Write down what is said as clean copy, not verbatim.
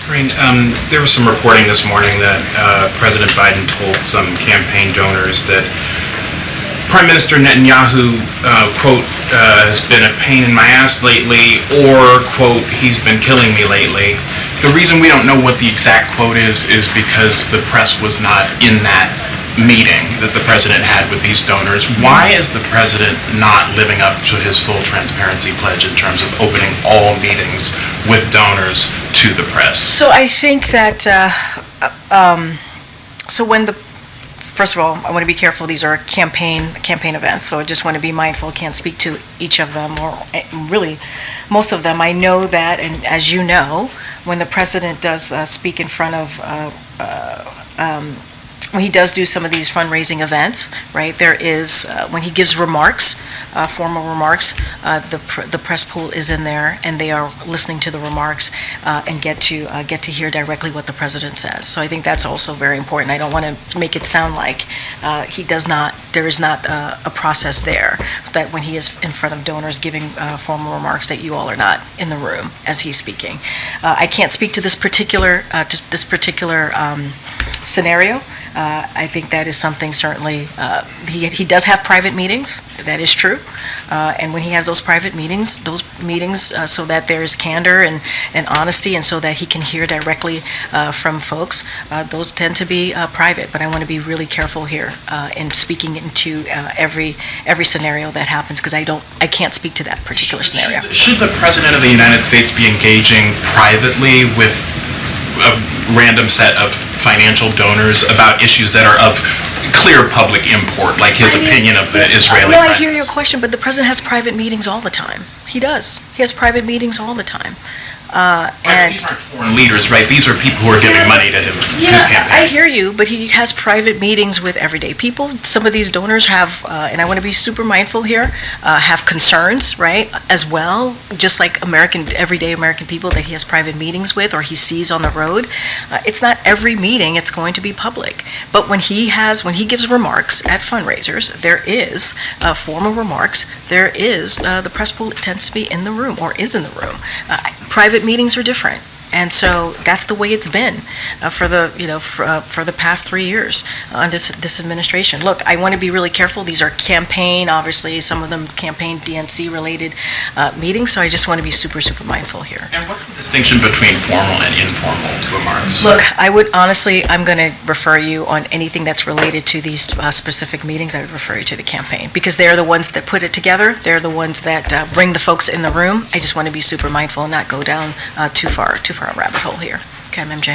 Karine, there was some reporting this morning that President Biden told some campaign donors that Prime Minister Netanyahu, quote, has been a pain in my ass lately, or, quote, he's been killing me lately. The reason we don't know what the exact quote is because the press was not in that meeting that the president had with these donors. Why is the president not living up to his full transparency pledge in terms of opening all meetings with donors to the press? So I think that, first of all, I want to be careful. These are campaign events, so I just want to be mindful. Can't speak to each of them, or really most of them. I know that, and as you know, when the president does speak in front of when he does do some of these fundraising events, right, there is, when he gives remarks, formal remarks, the press pool is in there, and they are listening to the remarks and get to hear directly what the president says. So I think that's also very important. I don't want to make it sound like there is not a process there, that when he is in front of donors giving formal remarks, that you all are not in the room as he's speaking. I can't speak to this particular scenario. I think that is something certainly, he does have private meetings, that is true, and when he has those private meetings, so that there is candor and honesty, and so that he can hear directly from folks, those tend to be private, but I want to be really careful here in speaking into every scenario that happens, because I can't speak to that particular scenario. Should the President of the United States be engaging privately with a random set of financial donors about issues that are of clear public import, like his opinion of the Israeli I hear your question, but the president has private meetings all the time. He does. He has private meetings all the time. And these aren't foreign leaders, right? These are people who are giving money to him, his campaign. I hear you, but he has private meetings with everyday people. Some of these donors have, and I want to be super mindful here, have concerns, right, as well, just like everyday American people that he has private meetings with or he sees on the road. It's not every meeting it's going to be public, but when he gives remarks at fundraisers, there is formal remarks. There is the press pool tends to be in the room or is in the room. Private meetings are different, and so that's the way it's been for the past 3 years under this administration. Look, I want to be really careful. These are campaign, obviously, some of them campaign DNC related meetings. So I just want to be super mindful here. And what's the distinction between formal and informal remarks? Look, I'm going to refer you on anything that's related to these specific meetings. I would refer you to the campaign, because they're the ones that put it together. They're the ones that bring the folks in the room. I just want to be super mindful and not go down too far a rabbit hole here. Okay, MJ.